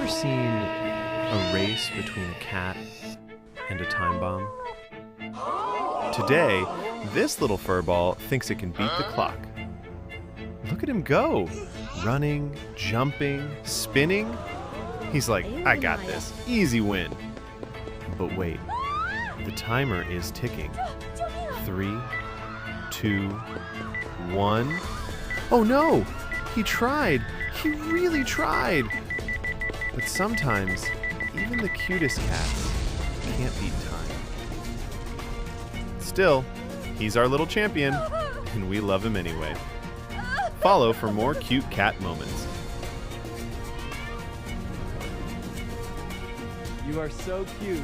ever seen a race between a cat and a time bomb? Today, this little furball thinks it can beat the clock. Look at him go! Running, jumping, spinning. He's like, I got this. Easy win. But wait, the timer is ticking. 3, 2, 1. Oh no! He tried! He really tried! But sometimes, even the cutest cats can't beat time. Still, he's our little champion, and we love him anyway. Follow for more cute cat moments. You are so cute.